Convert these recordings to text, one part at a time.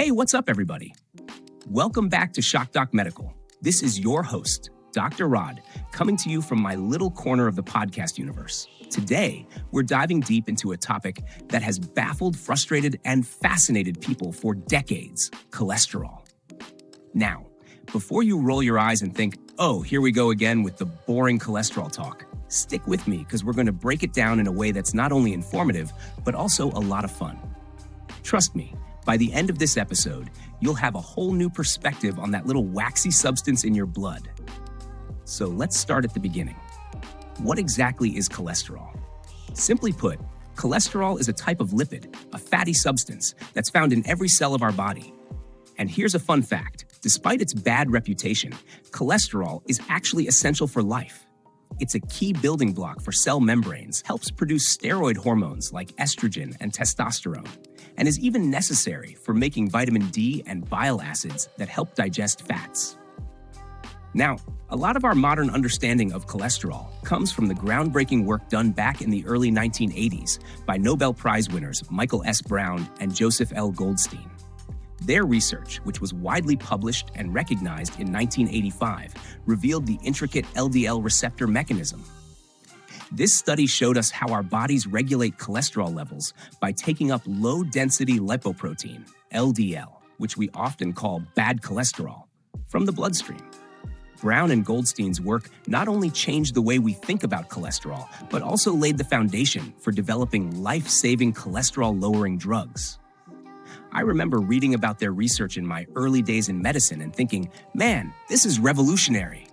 Hey, what's up, everybody? Welcome back to Shockdoc Medical. This is your host, Dr. Raad, coming to you from my little corner of the podcast universe. Today, we're diving deep into a topic that has baffled, frustrated, and fascinated people for decades: cholesterol. Now, before you roll your eyes and think, oh, here we go again with the boring cholesterol talk, stick with me because we're going to break it down in a way that's not only informative, but also a lot of fun. Trust me, by the end of this episode, you'll have a whole new perspective on that little waxy substance in your blood. So let's start at the beginning. What exactly is cholesterol? Simply put, cholesterol is a type of lipid, a fatty substance that's found in every cell of our body. And here's a fun fact. Despite its bad reputation, cholesterol is actually essential for life. It's a key building block for cell membranes, helps produce steroid hormones like estrogen and testosterone, and is even necessary for making vitamin D and bile acids that help digest fats. Now, a lot of our modern understanding of cholesterol comes from the groundbreaking work done back in the early 1980s by Nobel Prize winners Michael S. Brown and Joseph L. Goldstein. Their research, which was widely published and recognized in 1985, revealed the intricate LDL receptor mechanism. This study showed us how our bodies regulate cholesterol levels by taking up low-density lipoprotein, LDL, which we often call bad cholesterol, from the bloodstream. Brown and Goldstein's work not only changed the way we think about cholesterol, but also laid the foundation for developing life-saving cholesterol-lowering drugs. I remember reading about their research in my early days in medicine and thinking, man, this is revolutionary.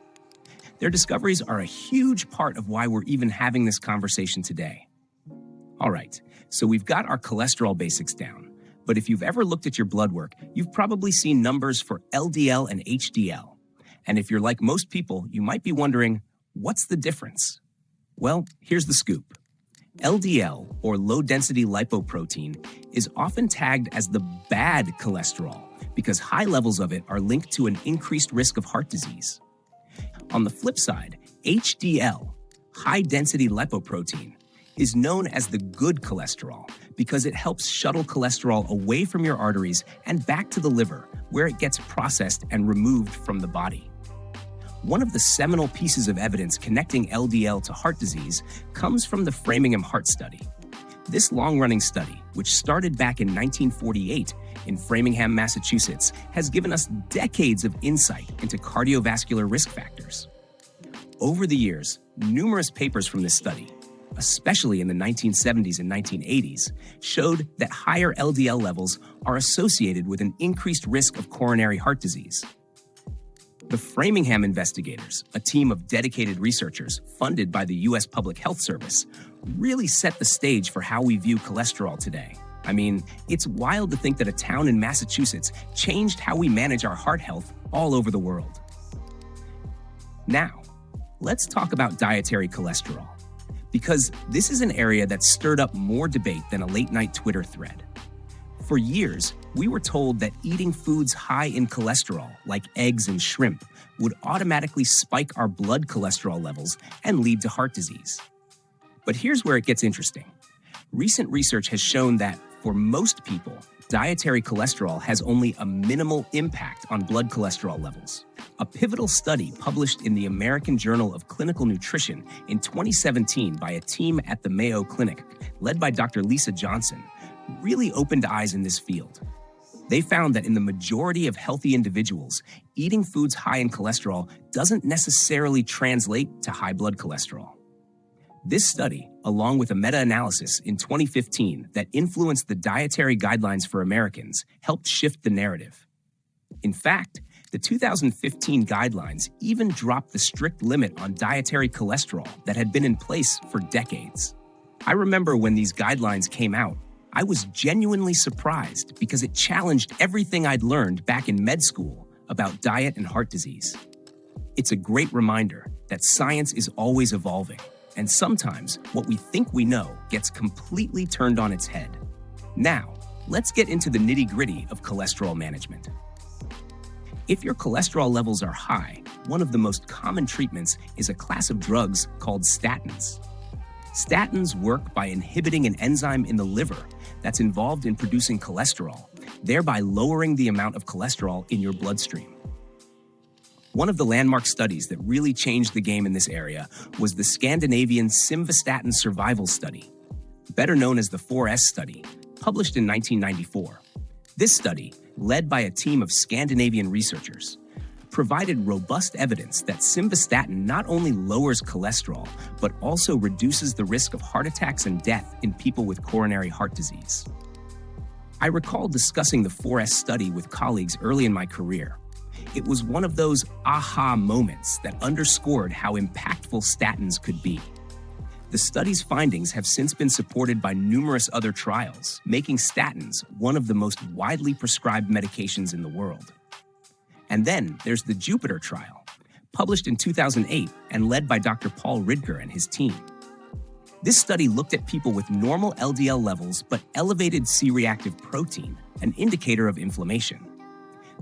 Their discoveries are a huge part of why we're even having this conversation today. All right, so we've got our cholesterol basics down, but if you've ever looked at your blood work, you've probably seen numbers for LDL and HDL. And if you're like most people, you might be wondering, what's the difference? Well, here's the scoop. LDL, or low-density lipoprotein, is often tagged as the bad cholesterol because high levels of it are linked to an increased risk of heart disease. On the flip side, HDL, high-density lipoprotein, is known as the good cholesterol because it helps shuttle cholesterol away from your arteries and back to the liver, where it gets processed and removed from the body. One of the seminal pieces of evidence connecting LDL to heart disease comes from the Framingham Heart Study. This long-running study, which started back in 1948 in Framingham, Massachusetts, has given us decades of insight into cardiovascular risk factors. Over the years, numerous papers from this study, especially in the 1970s and 1980s, showed that higher LDL levels are associated with an increased risk of coronary heart disease. The Framingham investigators, a team of dedicated researchers funded by the U.S. Public Health Service, really set the stage for how we view cholesterol today. I mean, it's wild to think that a town in Massachusetts changed how we manage our heart health all over the world. Now, let's talk about dietary cholesterol, because this is an area that stirred up more debate than a late-night Twitter thread. For years, we were told that eating foods high in cholesterol, like eggs and shrimp, would automatically spike our blood cholesterol levels and lead to heart disease. But here's where it gets interesting. Recent research has shown that, for most people, dietary cholesterol has only a minimal impact on blood cholesterol levels. A pivotal study published in the American Journal of Clinical Nutrition in 2017 by a team at the Mayo Clinic, led by Dr. Lisa Johnson, really opened eyes in this field. They found that in the majority of healthy individuals, eating foods high in cholesterol doesn't necessarily translate to high blood cholesterol. This study, along with a meta-analysis in 2015 that influenced the dietary guidelines for Americans, helped shift the narrative. In fact, the 2015 guidelines even dropped the strict limit on dietary cholesterol that had been in place for decades. I remember when these guidelines came out, I was genuinely surprised because it challenged everything I'd learned back in med school about diet and heart disease. It's a great reminder that science is always evolving, and sometimes what we think we know gets completely turned on its head. Now, let's get into the nitty-gritty of cholesterol management. If your cholesterol levels are high, one of the most common treatments is a class of drugs called statins. Statins work by inhibiting an enzyme in the liver that's involved in producing cholesterol thereby lowering the amount of cholesterol in your bloodstream. One of the landmark studies that really changed the game in this area was the Scandinavian simvastatin survival study, better known as the 4S study, published in 1994. This study, led by a team of Scandinavian researchers, provided robust evidence that simvastatin not only lowers cholesterol, but also reduces the risk of heart attacks and death in people with coronary heart disease. I recall discussing the 4S study with colleagues early in my career. It was one of those aha moments that underscored how impactful statins could be. The study's findings have since been supported by numerous other trials, making statins one of the most widely prescribed medications in the world. And then there's the Jupiter trial, published in 2008 and led by Dr. Paul Ridker and his team. This study looked at people with normal LDL levels but elevated C-reactive protein, an indicator of inflammation.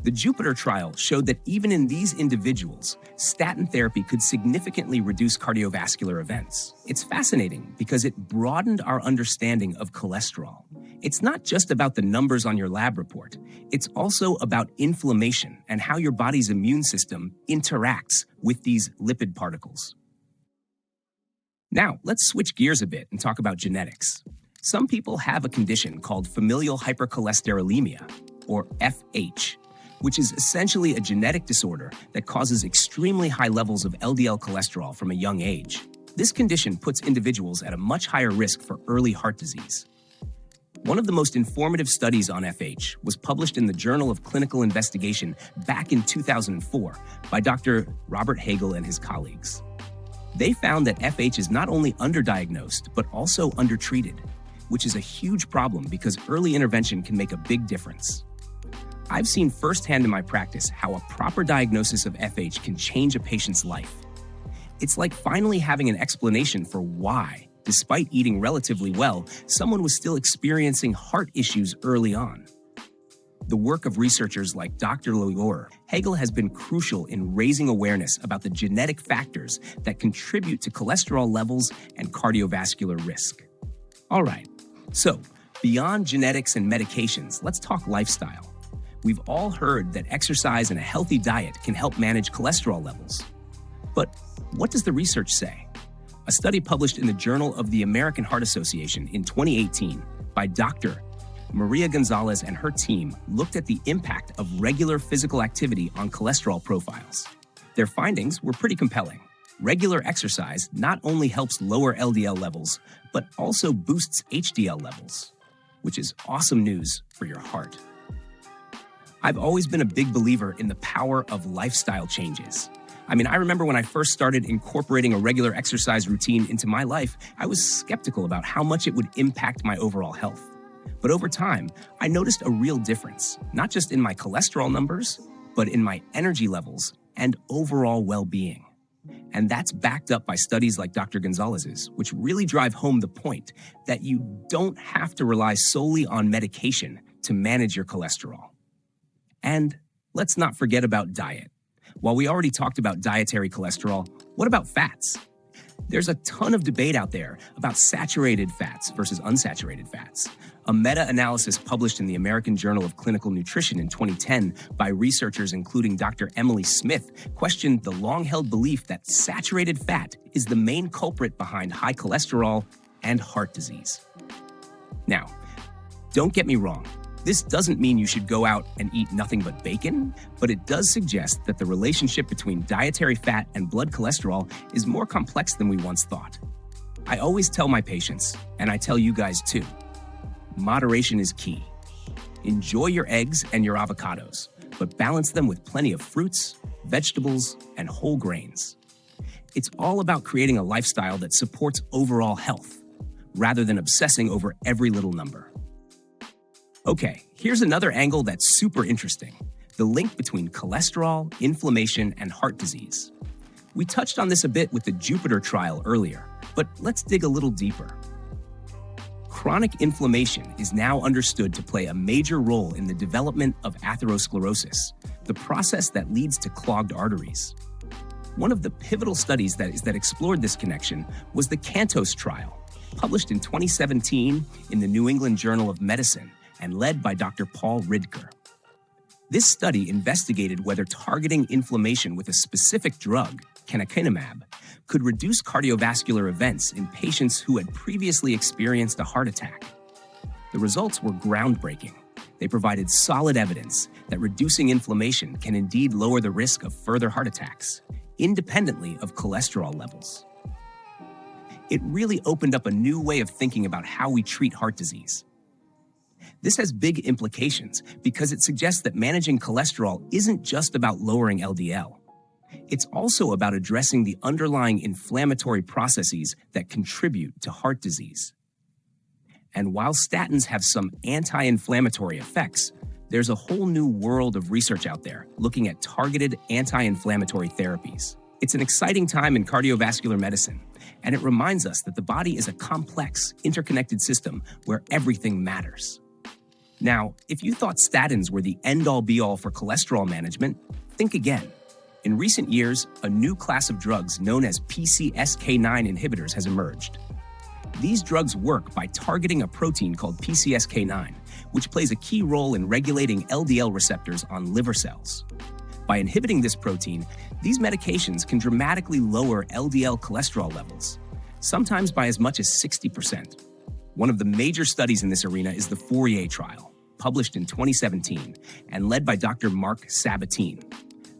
The Jupiter trial showed that even in these individuals, statin therapy could significantly reduce cardiovascular events. It's fascinating because it broadened our understanding of cholesterol. It's not just about the numbers on your lab report. It's also about inflammation and how your body's immune system interacts with these lipid particles. Now, let's switch gears a bit and talk about genetics. Some people have a condition called familial hypercholesterolemia, or FH, which is essentially a genetic disorder that causes extremely high levels of LDL cholesterol from a young age. This condition puts individuals at a much higher risk for early heart disease. One of the most informative studies on FH was published in the Journal of Clinical Investigation back in 2004 by Dr. Robert Hagel and his colleagues. They found that FH is not only underdiagnosed, but also undertreated, which is a huge problem because early intervention can make a big difference. I've seen firsthand in my practice how a proper diagnosis of FH can change a patient's life. It's like finally having an explanation for why, despite eating relatively well, someone was still experiencing heart issues early on. The work of researchers like Dr. Loyor, Hagel has been crucial in raising awareness about the genetic factors that contribute to cholesterol levels and cardiovascular risk. All right, so beyond genetics and medications, let's talk lifestyle. We've all heard that exercise and a healthy diet can help manage cholesterol levels. But what does the research say? A study published in the Journal of the American Heart Association in 2018 by Dr. Maria Gonzalez and her team looked at the impact of regular physical activity on cholesterol profiles. Their findings were pretty compelling. Regular exercise not only helps lower LDL levels, but also boosts HDL levels, which is awesome news for your heart. I've always been a big believer in the power of lifestyle changes. I remember when I first started incorporating a regular exercise routine into my life, I was skeptical about how much it would impact my overall health. But over time, I noticed a real difference, not just in my cholesterol numbers, but in my energy levels and overall well-being. And that's backed up by studies like Dr. Gonzalez's, which really drive home the point that you don't have to rely solely on medication to manage your cholesterol. And let's not forget about diet. While we already talked about dietary cholesterol, what about fats? There's a ton of debate out there about saturated fats versus unsaturated fats. A meta-analysis published in the American Journal of Clinical Nutrition in 2010 by researchers including Dr. Emily Smith questioned the long-held belief that saturated fat is the main culprit behind high cholesterol and heart disease. Now, don't get me wrong. This doesn't mean you should go out and eat nothing but bacon, but it does suggest that the relationship between dietary fat and blood cholesterol is more complex than we once thought. I always tell my patients, and I tell you guys too, moderation is key. Enjoy your eggs and your avocados, but balance them with plenty of fruits, vegetables, and whole grains. It's all about creating a lifestyle that supports overall health, rather than obsessing over every little number. Okay, here's another angle that's super interesting: the link between cholesterol, inflammation, and heart disease. We touched on this a bit with the Jupiter trial earlier, but let's dig a little deeper. Chronic inflammation is now understood to play a major role in the development of atherosclerosis, the process that leads to clogged arteries. One of the pivotal studies that explored this connection was the CANTOS trial, published in 2017 in the New England Journal of Medicine, and led by Dr. Paul Ridker. This study investigated whether targeting inflammation with a specific drug, canakinumab, could reduce cardiovascular events in patients who had previously experienced a heart attack. The results were groundbreaking. They provided solid evidence that reducing inflammation can indeed lower the risk of further heart attacks, independently of cholesterol levels. It really opened up a new way of thinking about how we treat heart disease. This has big implications because it suggests that managing cholesterol isn't just about lowering LDL. It's also about addressing the underlying inflammatory processes that contribute to heart disease. And while statins have some anti-inflammatory effects, there's a whole new world of research out there looking at targeted anti-inflammatory therapies. It's an exciting time in cardiovascular medicine, and it reminds us that the body is a complex, interconnected system where everything matters. Now, if you thought statins were the end-all be-all for cholesterol management, think again. In recent years, a new class of drugs known as PCSK9 inhibitors has emerged. These drugs work by targeting a protein called PCSK9, which plays a key role in regulating LDL receptors on liver cells. By inhibiting this protein, these medications can dramatically lower LDL cholesterol levels, sometimes by as much as 60%. One of the major studies in this arena is the Fourier trial, published in 2017 and led by Dr. Mark Sabatine.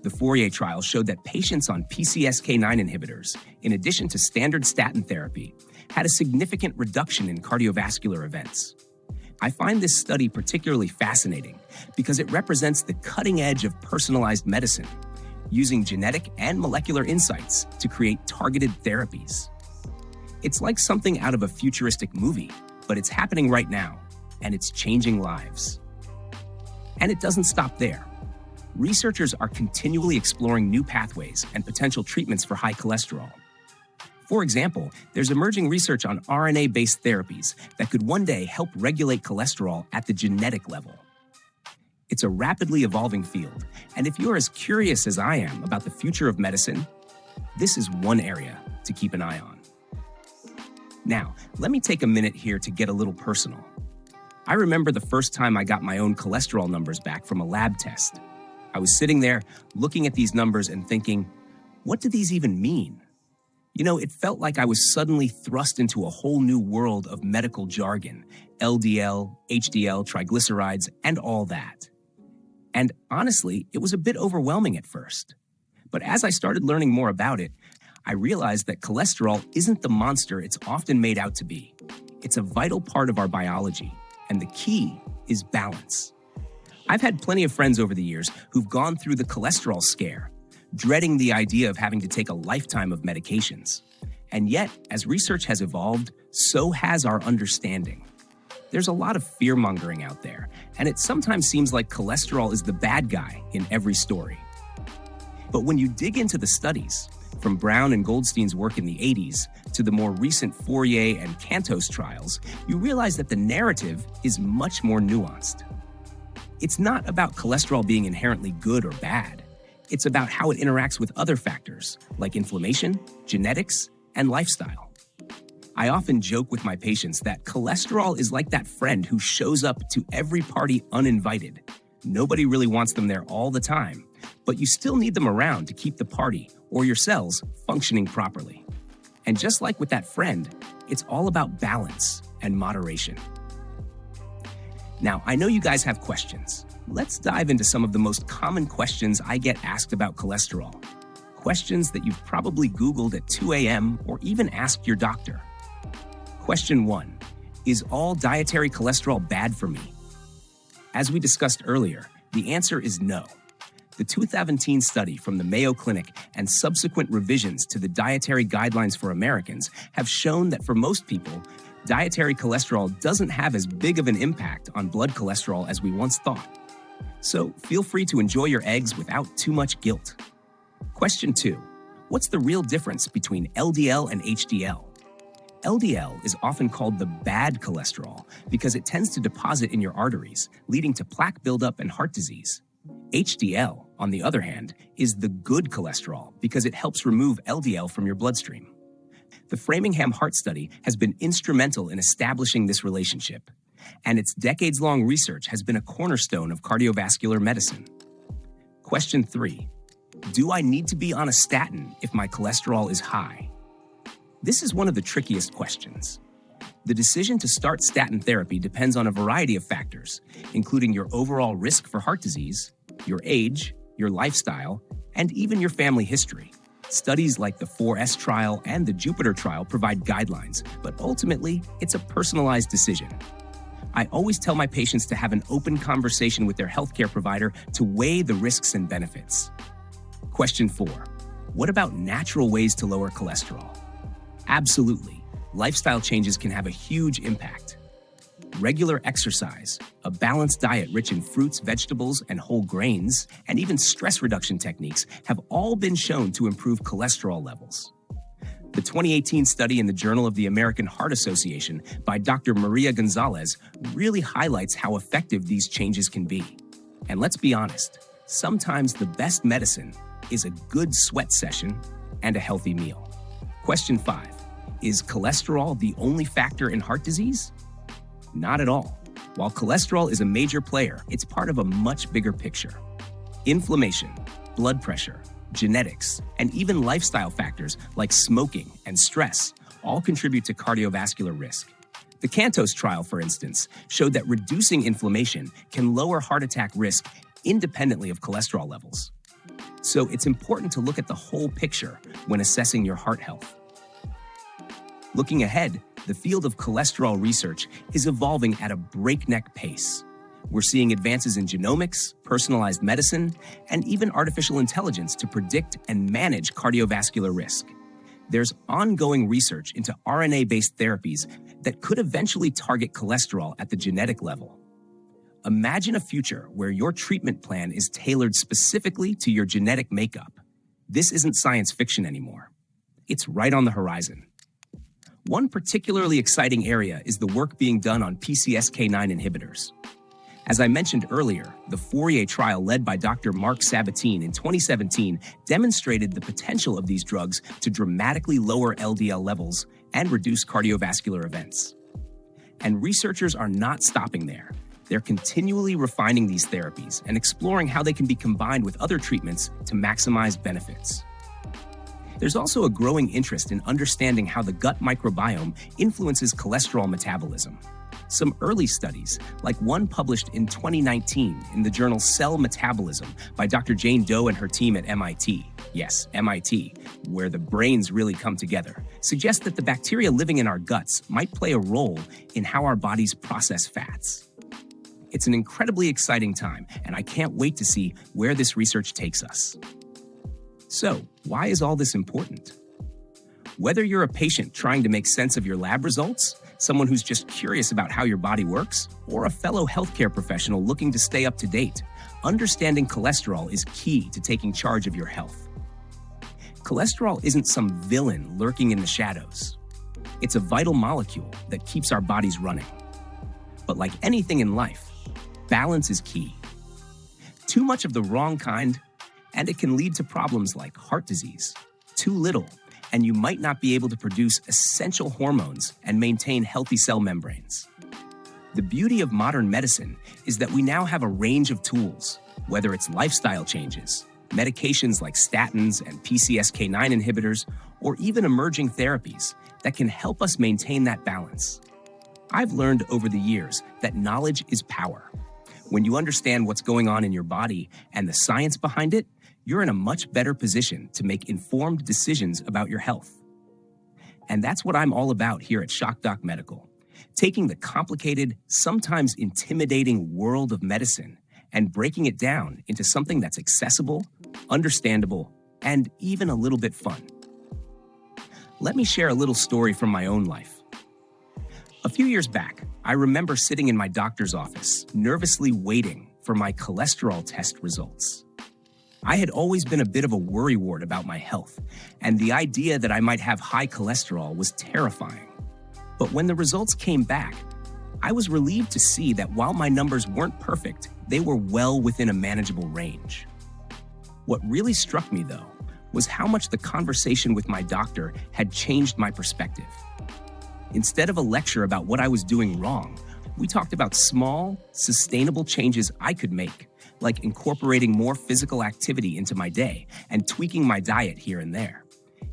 The Fourier trial showed that patients on PCSK9 inhibitors, in addition to standard statin therapy, had a significant reduction in cardiovascular events. I find this study particularly fascinating because it represents the cutting edge of personalized medicine, using genetic and molecular insights to create targeted therapies. It's like something out of a futuristic movie, but it's happening right now, and it's changing lives. And it doesn't stop there. Researchers are continually exploring new pathways and potential treatments for high cholesterol. For example, there's emerging research on RNA-based therapies that could one day help regulate cholesterol at the genetic level. It's a rapidly evolving field, and if you're as curious as I am about the future of medicine, this is one area to keep an eye on. Now, let me take a minute here to get a little personal. I remember the first time I got my own cholesterol numbers back from a lab test. I was sitting there looking at these numbers and thinking, what do these even mean? You know, it felt like I was suddenly thrust into a whole new world of medical jargon, LDL, HDL, triglycerides, and all that. And honestly, it was a bit overwhelming at first. But as I started learning more about it, I realized that cholesterol isn't the monster it's often made out to be. It's a vital part of our biology, and the key is balance. I've had plenty of friends over the years who've gone through the cholesterol scare, dreading the idea of having to take a lifetime of medications. And yet, as research has evolved, so has our understanding. There's a lot of fear-mongering out there, and it sometimes seems like cholesterol is the bad guy in every story. But when you dig into the studies, from Brown and Goldstein's work in the 80s to the more recent Fourier and Cantos trials, you realize that the narrative is much more nuanced. It's not about cholesterol being inherently good or bad. It's about how it interacts with other factors like inflammation, genetics, and lifestyle. I often joke with my patients that cholesterol is like that friend who shows up to every party uninvited. Nobody really wants them there all the time, but you still need them around to keep the party or your cells functioning properly. And just like with that friend, it's all about balance and moderation. Now, I know you guys have questions. Let's dive into some of the most common questions I get asked about cholesterol. Questions that you've probably Googled at 2 a.m. or even asked your doctor. Question 1. Is all dietary cholesterol bad for me? As we discussed earlier, the answer is no. The 2017 study from the Mayo Clinic and subsequent revisions to the Dietary Guidelines for Americans have shown that for most people, dietary cholesterol doesn't have as big of an impact on blood cholesterol as we once thought. So feel free to enjoy your eggs without too much guilt. Question 2. What's the real difference between LDL and HDL? LDL is often called the bad cholesterol because it tends to deposit in your arteries, leading to plaque buildup and heart disease. HDL, on the other hand, is the good cholesterol because it helps remove LDL from your bloodstream. The Framingham Heart Study has been instrumental in establishing this relationship. and its decades-long research has been a cornerstone of cardiovascular medicine. Question 3. Do I need to be on a statin if my cholesterol is high? This is one of the trickiest questions. The decision to start statin therapy depends on a variety of factors, including your overall risk for heart disease, your age, your lifestyle, and even your family history. Studies like the 4S trial and the Jupiter trial provide guidelines, but ultimately, it's a personalized decision. I always tell my patients to have an open conversation with their healthcare provider to weigh the risks and benefits. Question 4. What about natural ways to lower cholesterol? Absolutely. Lifestyle changes can have a huge impact. Regular exercise, a balanced diet rich in fruits, vegetables, and whole grains, and even stress reduction techniques have all been shown to improve cholesterol levels. The 2018 study in the Journal of the American Heart Association by Dr. Maria Gonzalez really highlights how effective these changes can be. And let's be honest, sometimes the best medicine is a good sweat session and a healthy meal. Question 5. Is cholesterol the only factor in heart disease? Not at all. While cholesterol is a major player, it's part of a much bigger picture. Inflammation, blood pressure, genetics, and even lifestyle factors like smoking and stress all contribute to cardiovascular risk. The CANTOS trial, for instance, showed that reducing inflammation can lower heart attack risk independently of cholesterol levels. So it's important to look at the whole picture when assessing your heart health. Looking ahead, the field of cholesterol research is evolving at a breakneck pace. We're seeing advances in genomics, personalized medicine, and even artificial intelligence to predict and manage cardiovascular risk. There's ongoing research into RNA-based therapies that could eventually target cholesterol at the genetic level. Imagine a future where your treatment plan is tailored specifically to your genetic makeup. This isn't science fiction anymore. It's right on the horizon. One particularly exciting area is the work being done on PCSK9 inhibitors. As I mentioned earlier, the Fourier trial led by Dr. Mark Sabatine in 2017 demonstrated the potential of these drugs to dramatically lower LDL levels and reduce cardiovascular events. And researchers are not stopping there. They're continually refining these therapies and exploring how they can be combined with other treatments to maximize benefits. There's also a growing interest in understanding how the gut microbiome influences cholesterol metabolism. Some early studies, like one published in 2019 in the journal Cell Metabolism by Dr. Jane Doe and her team at MIT, yes, MIT, where the brains really come together, suggest that the bacteria living in our guts might play a role in how our bodies process fats. It's an incredibly exciting time, and I can't wait to see where this research takes us. So, why is all this important? Whether you're a patient trying to make sense of your lab results, someone who's just curious about how your body works, or a fellow healthcare professional looking to stay up to date, understanding cholesterol is key to taking charge of your health. Cholesterol isn't some villain lurking in the shadows. It's a vital molecule that keeps our bodies running. But like anything in life, balance is key. Too much of the wrong kind, and it can lead to problems like heart disease. Too little, and you might not be able to produce essential hormones and maintain healthy cell membranes. The beauty of modern medicine is that we now have a range of tools, whether it's lifestyle changes, medications like statins and PCSK9 inhibitors, or even emerging therapies that can help us maintain that balance. I've learned over the years that knowledge is power. When you understand what's going on in your body and the science behind it, you're in a much better position to make informed decisions about your health. And that's what I'm all about here at Shockdoc Medical, taking the complicated, sometimes intimidating world of medicine and breaking it down into something that's accessible, understandable, and even a little bit fun. Let me share a little story from my own life. A few years back, I remember sitting in my doctor's office, nervously waiting for my cholesterol test results. I had always been a bit of a worrywart about my health, and the idea that I might have high cholesterol was terrifying. But when the results came back, I was relieved to see that while my numbers weren't perfect, they were well within a manageable range. What really struck me, though, was how much the conversation with my doctor had changed my perspective. Instead of a lecture about what I was doing wrong, We talked about small, sustainable changes I could make, like incorporating more physical activity into my day and tweaking my diet here and there.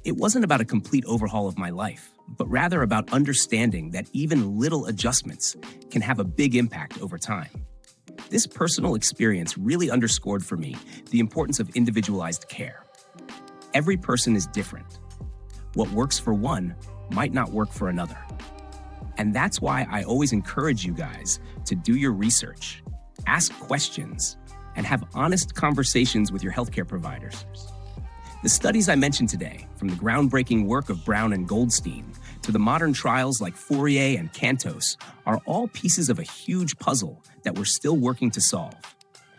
It wasn't about a complete overhaul of my life, but rather about understanding that even little adjustments can have a big impact over time. This personal experience really underscored for me the importance of individualized care. Every person is different. What works for one might not work for another. And that's why I always encourage you guys to do your research, ask questions, and have honest conversations with your healthcare providers. The studies I mentioned today, from the groundbreaking work of Brown and Goldstein to the modern trials like Fourier and Cantos, are all pieces of a huge puzzle that we're still working to solve.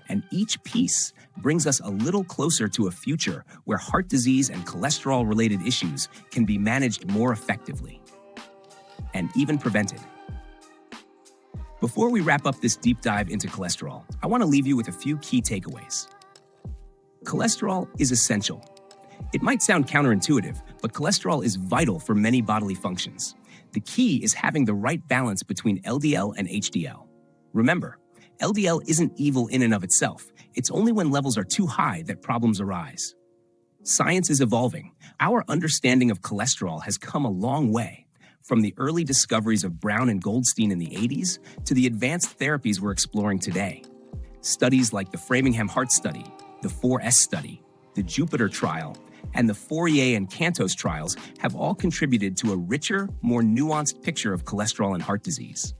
And each piece brings us a little closer to a future where heart disease and cholesterol-related issues can be managed more effectively and even prevented. Before we wrap up this deep dive into cholesterol, I want to leave you with a few key takeaways. Cholesterol is essential. It might sound counterintuitive, but cholesterol is vital for many bodily functions. The key is having the right balance between LDL and HDL. Remember, LDL isn't evil in and of itself. It's only when levels are too high that problems arise. Science is evolving. Our understanding of cholesterol has come a long way, from the early discoveries of Brown and Goldstein in the 80s to the advanced therapies we're exploring today. Studies like the Framingham Heart Study, the 4S Study, the Jupiter Trial, and the Fourier and Cantos trials have all contributed to a richer, more nuanced picture of cholesterol and heart disease.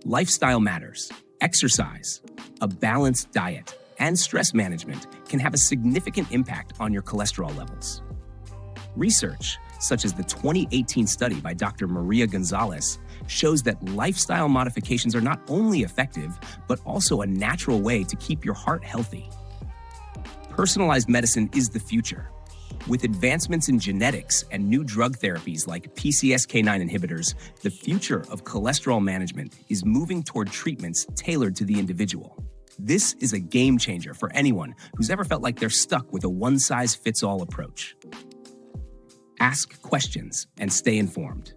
Lifestyle matters. Exercise, a balanced diet, and stress management can have a significant impact on your cholesterol levels. Research, such as the 2018 study by Dr. Maria Gonzalez, shows that lifestyle modifications are not only effective, but also a natural way to keep your heart healthy. Personalized medicine is the future. With advancements in genetics and new drug therapies like PCSK9 inhibitors, the future of cholesterol management is moving toward treatments tailored to the individual. This is a game changer for anyone who's ever felt like they're stuck with a one-size-fits-all approach. Ask questions and stay informed.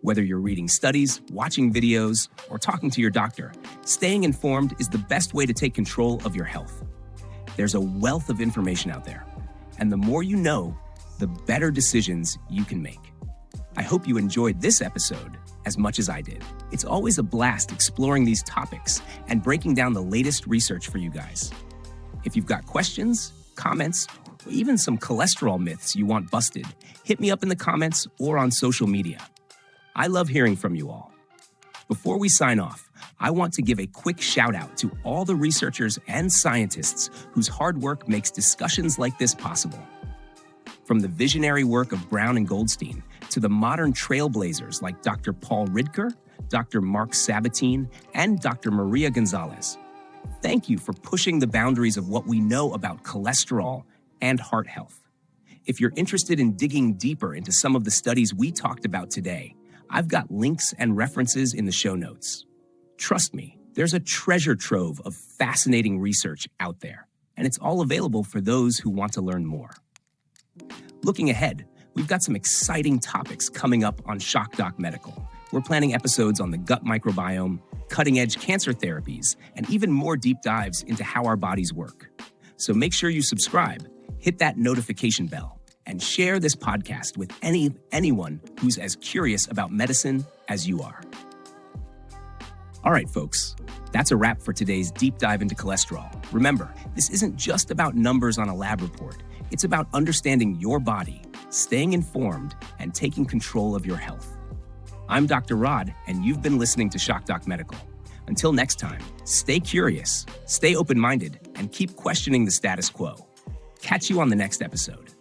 Whether you're reading studies, watching videos, or talking to your doctor, staying informed is the best way to take control of your health. There's a wealth of information out there, and the more you know, the better decisions you can make. I hope you enjoyed this episode as much as I did. It's always a blast exploring these topics and breaking down the latest research for you guys. If you've got questions, comments, or even some cholesterol myths you want busted, hit me up in the comments or on social media. I love hearing from you all. Before we sign off, I want to give a quick shout out to all the researchers and scientists whose hard work makes discussions like this possible. From the visionary work of Brown and Goldstein to the modern trailblazers like Dr. Paul Ridker, Dr. Mark Sabatine, and Dr. Maria Gonzalez. Thank you for pushing the boundaries of what we know about cholesterol and heart health. If you're interested in digging deeper into some of the studies we talked about today, I've got links and references in the show notes. Trust me, there's a treasure trove of fascinating research out there, and it's all available for those who want to learn more. Looking ahead, we've got some exciting topics coming up on Shockdoc Medical. We're planning episodes on the gut microbiome, cutting-edge cancer therapies, and even more deep dives into how our bodies work. So make sure you subscribe, hit that notification bell, and share this podcast with anyone who's as curious about medicine as you are. All right, folks, that's a wrap for today's deep dive into cholesterol. Remember, this isn't just about numbers on a lab report. It's about understanding your body, staying informed, and taking control of your health. I'm Dr. Raad, and you've been listening to Shockdoc Medical. Until next time, stay curious, stay open-minded, and keep questioning the status quo. Catch you on the next episode.